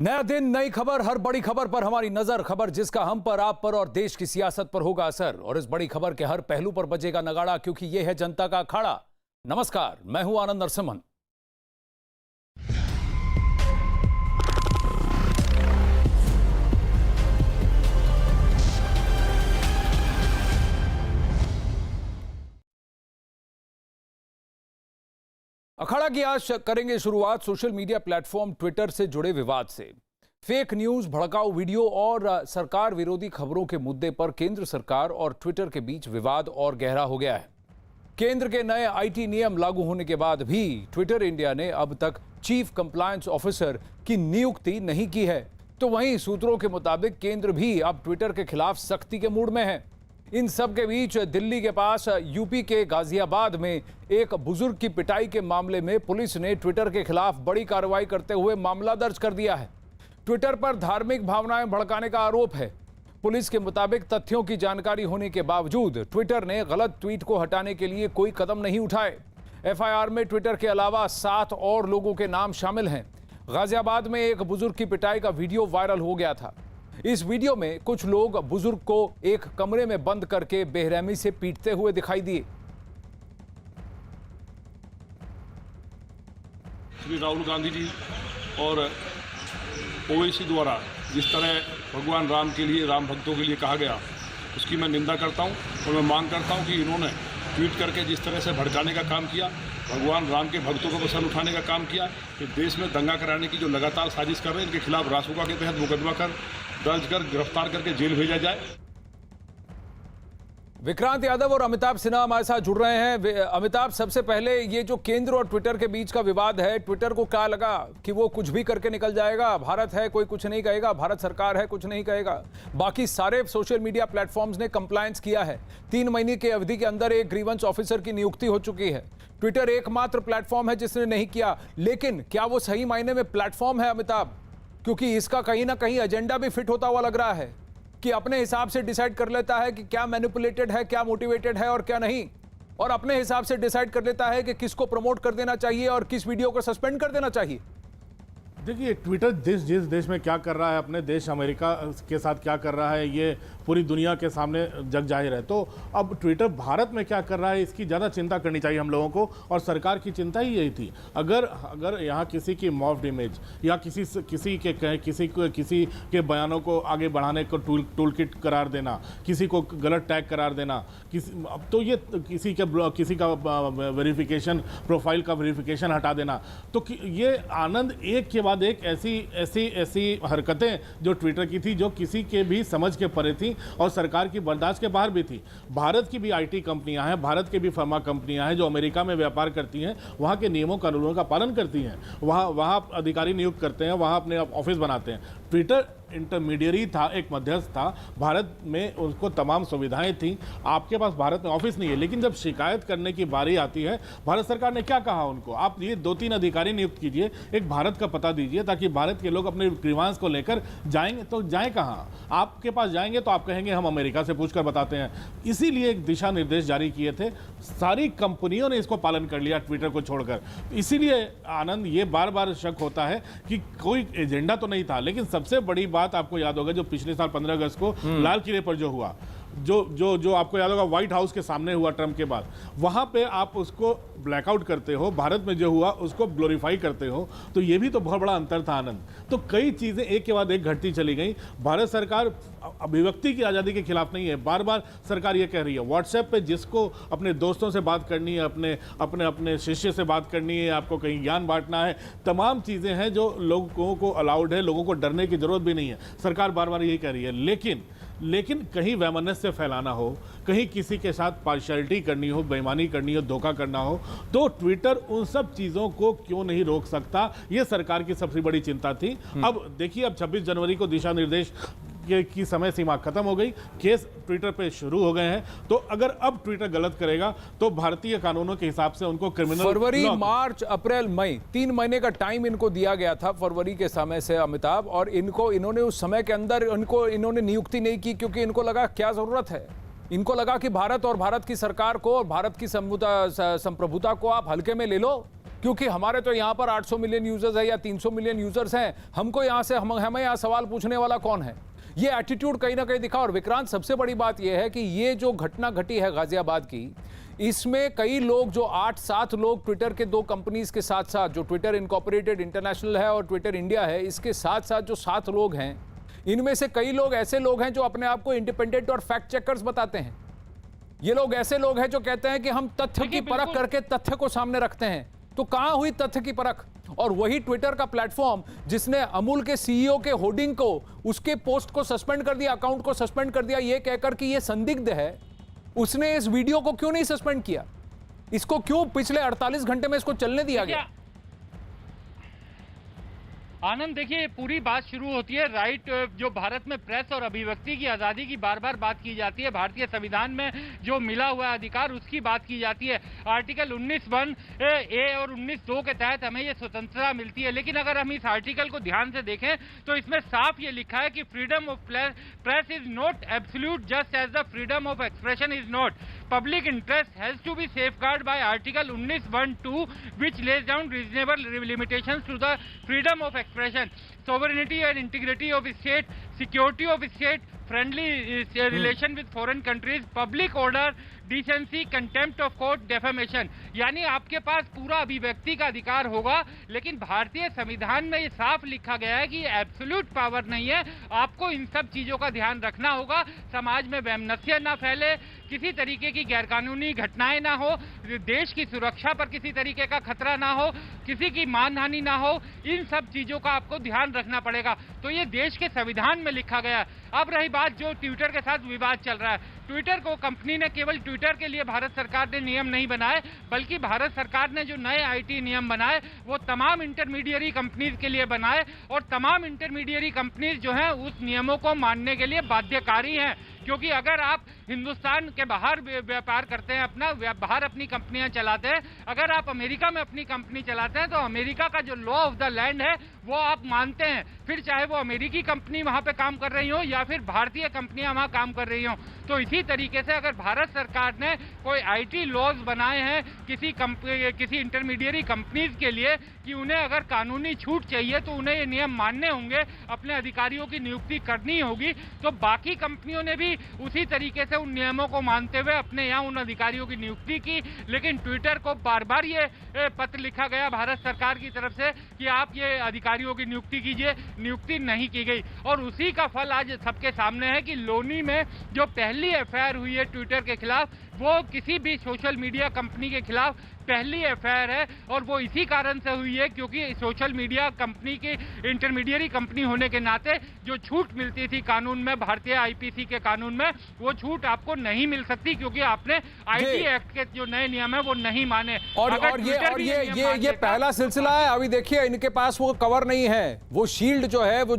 नया दिन, नई खबर, हर बड़ी खबर पर हमारी नजर। खबर जिसका हम पर, आप पर और देश की सियासत पर होगा असर। और इस बड़ी खबर के हर पहलू पर बजेगा नगाड़ा, क्योंकि यह है जनता का अखाड़ा। नमस्कार, मैं हूं आनंद नरसिम्हन। अखाड़ा की आज करेंगे शुरुआत सोशल मीडिया प्लेटफॉर्म ट्विटर से जुड़े विवाद से। फेक न्यूज, भड़काऊ वीडियो और सरकार विरोधी खबरों के मुद्दे पर केंद्र सरकार और ट्विटर के बीच विवाद और गहरा हो गया है। केंद्र के नए आईटी नियम लागू होने के बाद भी ट्विटर इंडिया ने अब तक चीफ कंप्लायंस ऑफिसर की नियुक्ति नहीं की है। तो वहीं सूत्रों के मुताबिक केंद्र भी अब ट्विटर के खिलाफ सख्ती के मूड में है। इन सब के बीच दिल्ली के पास यूपी के गाजियाबाद में एक बुजुर्ग की पिटाई के मामले में पुलिस ने ट्विटर के खिलाफ बड़ी कार्रवाई करते हुए मामला दर्ज कर दिया है। ट्विटर पर धार्मिक भावनाएं भड़काने का आरोप है। पुलिस के मुताबिक तथ्यों की जानकारी होने के बावजूद ट्विटर ने गलत ट्वीट को हटाने के लिए कोई कदम नहीं उठाए। एफआईआर में ट्विटर के अलावा 7 और लोगों के नाम शामिल हैं। गाजियाबाद में एक बुजुर्ग की पिटाई का वीडियो वायरल हो गया था। इस वीडियो में कुछ लोग बुजुर्ग को एक कमरे में बंद करके बेरहमी से पीटते हुए दिखाई दिए। श्री राहुल गांधी जी और ओवैसी द्वारा जिस तरह भगवान राम के लिए, राम भक्तों के लिए कहा गया, उसकी मैं निंदा करता हूं। और मैं मांग करता हूं कि इन्होंने ट्वीट करके जिस तरह से भड़काने का काम किया, भगवान राम के भक्तों को बसन उठाने का काम किया, कि देश में दंगा कराने की जो लगातार साजिश कर रहे हैं, इनके खिलाफ रासुका के तहत मुकदमा दर्ज कर गिरफ्तार करके जेल भेजा जाए। विक्रांत यादव और अमिताभ सिन्हा हमारे साथ जुड़ रहे हैं। अमिताभ, सबसे पहले ये जो केंद्र और ट्विटर के बीच का विवाद है, ट्विटर को क्या लगा कि वो कुछ भी करके निकल जाएगा? भारत है, कोई कुछ नहीं कहेगा, भारत सरकार है, कुछ नहीं कहेगा। बाकी सारे सोशल मीडिया प्लेटफॉर्म्स ने कंप्लायंस किया है। 3 महीने की अवधि के अंदर एक ग्रीवेंस ऑफिसर की नियुक्ति हो चुकी है। ट्विटर एकमात्र प्लेटफॉर्म है जिसने नहीं किया। लेकिन क्या वो सही मायने में प्लेटफॉर्म है अमिताभ? क्योंकि इसका कहीं ना कहीं एजेंडा भी फिट होता हुआ लग रहा है कि अपने हिसाब से डिसाइड कर लेता है कि क्या मैनिपुलेटेड है, क्या मोटिवेटेड है और क्या नहीं, और अपने हिसाब से डिसाइड कर लेता है कि किसको प्रमोट कर देना चाहिए और किस वीडियो को सस्पेंड कर देना चाहिए। देखिए, ट्विटर जिस देश में क्या कर रहा है, अपने देश अमेरिका के साथ क्या कर रहा है, ये पूरी दुनिया के सामने जग जाहिर है। तो अब ट्विटर भारत में क्या कर रहा है, इसकी ज़्यादा चिंता करनी चाहिए हम लोगों को। और सरकार की चिंता ही यही थी। अगर यहाँ किसी की मॉफ्ड इमेज या किसी के बयानों को आगे बढ़ाने को टूल किट करार देना, किसी को गलत टैग करार देना, अब तो ये किसी का वेरिफिकेशन, प्रोफाइल का वेरिफिकेशन हटा देना, तो ये आनंद एक के बाद एक ऐसी हरकतें जो ट्विटर की थी, जो किसी के भी समझ के परे थी और सरकार की बर्दाश्त के बाहर भी थी। भारत की भी आईटी कंपनियां हैं, भारत के भी फार्मा कंपनियां हैं जो अमेरिका में व्यापार करती हैं, वहां के नियमों कानूनों का पालन करती हैं, वहां अधिकारी नियुक्त करते हैं, वहां अपने ऑफिस बनाते हैं। ट्विटर इंटरमीडियरी था, एक मध्यस्थ था। भारत में उसको तमाम सुविधाएं थी। आपके पास भारत में ऑफिस नहीं है, लेकिन जब शिकायत करने की बारी आती है, भारत सरकार ने क्या कहा उनको? आप ये 2-3 अधिकारी नियुक्त कीजिए, एक भारत का पता दीजिए, ताकि भारत के लोग अपने ग्रीवांस को लेकर जाएंगे तो जाएं कहाँ? आपके पास जाएंगे तो आप कहेंगे हम अमेरिका से पूछकर बताते हैं। इसीलिए एक दिशा निर्देश जारी किए थे। सारी कंपनियों ने इसको पालन कर लिया, ट्विटर को छोड़कर। इसीलिए आनंद, ये बार बार शक होता है कि कोई एजेंडा तो नहीं था। लेकिन सबसे बड़ी बात आपको याद होगा, जो पिछले साल 15 अगस्त को लाल किले पर जो हुआ, जो आपको याद होगा व्हाइट हाउस के सामने हुआ ट्रंप के बाद, वहां पे आप उसको ब्लैकआउट करते हो, भारत में जो हुआ उसको ग्लोरीफाई करते हो। तो ये भी तो बहुत बड़ा अंतर था आनंद। तो कई चीजें एक के बाद एक घटती चली गई। भारत सरकार अभिव्यक्ति की आज़ादी के खिलाफ नहीं है। बार बार सरकार ये कह रही है, व्हाट्सएप पे जिसको अपने दोस्तों से बात करनी है, अपने शिष्य से बात करनी है, आपको कहीं ज्ञान बांटना है, तमाम चीज़ें हैं जो लोगों को अलाउड है, लोगों को डरने की जरूरत भी नहीं है। सरकार बार बार यही कह रही है। लेकिन कहीं वैमनस्य फैलाना हो, कहीं किसी के साथ पार्शियलिटी करनी हो, बेईमानी करनी हो, धोखा करना हो, तो ट्विटर उन सब चीज़ों को क्यों नहीं रोक सकता? ये सरकार की सबसे बड़ी चिंता थी। अब देखिए, अब 26 जनवरी को दिशा निर्देश की समय सीमा खत्म हो गई। केस ट्विटर पे शुरू हो गए हैं। तो अगर अब ट्विटर गलत करेगा तो भारतीय कानूनों के हिसाब से उनको क्रिमिनल, फरवरी, मार्च, अप्रैल, मई, 3 महीने का टाइम इनको दिया गया था फरवरी के समय से अमिताभ, और इन्होंने उस समय के अंदर इन्होंने नियुक्ति नहीं की, क्योंकि इनको लगा क्या जरूरत है। इनको लगा कि भारत और भारत की सरकार को और भारत की संप्रभुता को आप हल्के में ले लो, क्योंकि हमारे तो यहाँ पर 800 मिलियन यूजर्स है या 300 मिलियन यूजर्स हैं, हमको यहाँ से हमें यहाँ सवाल पूछने वाला कौन है? ये एटीट्यूड कहीं ना कहीं दिखा। और विक्रांत, सबसे बड़ी बात यह है कि ये जो घटना घटी है गाजियाबाद की, इसमें कई लोग, जो 8-7 लोग ट्विटर के 2 कंपनीज के साथ साथ, जो ट्विटर इनकॉर्पोरेटेड इंटरनेशनल है और ट्विटर इंडिया है, इसके साथ साथ जो 7 लोग हैं, इनमें से कई लोग ऐसे लोग हैं जो अपने आप को इंडिपेंडेंट और फैक्ट चेकर्स बताते हैं। ये लोग ऐसे लोग हैं जो कहते हैं कि हम तथ्य की परख करके तथ्य को सामने रखते हैं। तो कहां हुई तथ्य की परख? और वही ट्विटर का प्लेटफॉर्म जिसने अमूल के सीईओ के होर्डिंग को, उसके पोस्ट को सस्पेंड कर दिया, अकाउंट को सस्पेंड कर दिया, यह कहकर कि यह संदिग्ध है, उसने इस वीडियो को क्यों नहीं सस्पेंड किया? इसको क्यों पिछले 48 घंटे में इसको चलने दिया गया? आनंद, देखिए, पूरी बात शुरू होती है राइट, जो भारत में प्रेस और अभिव्यक्ति की आज़ादी की बार बार बात की जाती है, भारतीय संविधान में जो मिला हुआ अधिकार उसकी बात की जाती है। आर्टिकल 19(1) ए और 19(2) के तहत हमें ये स्वतंत्रता मिलती है। लेकिन अगर हम इस आर्टिकल को ध्यान से देखें तो इसमें साफ ये लिखा है कि freedom of press is not absolute just as the freedom of expression is not. Public interest has to be safeguarded by Article 19(1)(2), which lays down reasonable limitations to the freedom of expression, sovereignty and integrity of state, security of state, friendly relation with foreign countries, public order, decency, contempt of court, defamation. यानी आपके पास पूरा अभिव्यक्ति का अधिकार होगा, लेकिन भारतीय संविधान में ये साफ लिखा गया है कि एब्सोल्यूट पावर नहीं है। आपको इन सब चीजों का ध्यान रखना होगा, समाज में वैमनस्य ना फैले, किसी तरीके की गैरकानूनी घटनाएं ना हो, देश की सुरक्षा पर किसी तरीके का खतरा ना हो, किसी की मानहानि ना हो, इन सब चीजों का आपको ध्यान रखना पड़ेगा। तो ये देश के संविधान में लिखा गया है। अब रही बात जो ट्विटर के साथ विवाद चल रहा है, ट्विटर को कंपनी ने केवल ट्विटर के लिए भारत सरकार ने नियम नहीं बनाए, बल्कि भारत सरकार ने जो नए आईटी नियम बनाए वो तमाम इंटरमीडियरी कंपनीज के लिए बनाए, और तमाम इंटरमीडियरी कंपनीज जो हैं उस नियमों को मानने के लिए बाध्यकारी हैं। क्योंकि अगर आप हिंदुस्तान के बाहर व्यापार करते हैं, बाहर अपनी कंपनियां चलाते हैं, अगर आप अमेरिका में अपनी कंपनी चलाते हैं, तो अमेरिका का जो लॉ ऑफ द लैंड है वो आप मानते हैं, फिर चाहे वो अमेरिकी कंपनी वहां पे काम कर रही हो या फिर भारतीय कंपनियां वहां काम कर रही हो। तो इसी तरीके से अगर भारत सरकार ने कोई आईटी लॉज बनाए हैं किसी इंटरमीडियरी कंपनीज के लिए कि उन्हें अगर कानूनी छूट चाहिए तो उन्हें ये नियम मानने होंगे, अपने अधिकारियों की नियुक्ति करनी होगी। तो बाकी कंपनियों ने भी उसी तरीके से उन नियमों को मानते हुए अपने यहाँ उन अधिकारियों की नियुक्ति की। लेकिन ट्विटर को बार बार ये पत्र लिखा गया भारत सरकार की तरफ से कि आप ये अधिकारियों की नियुक्ति कीजिए, नियुक्ति नहीं की गई। और उसी का फल आज सबके सामने है कि लोनी में जो पहली एफआईआर हुई है ट्विटर के खिलाफ, वो किसी भी सोशल मीडिया कंपनी के खिलाफ पहली एफआईआर है, और वो इसी कारण से हुई है क्योंकि सोशल मीडिया कंपनी की इंटरमीडियरी कंपनी होने के नाते जो छूट मिलती थी कानून में, भारतीय आईपीसी के कानून में, वो छूट आपको नहीं मिल सकती क्योंकि आपने आईटी एक्ट के जो नए नियम है वो नहीं माने। और ये पहला सिलसिला है। अभी देखिए इनके पास वो कवर नहीं है, वो शील्ड जो है वो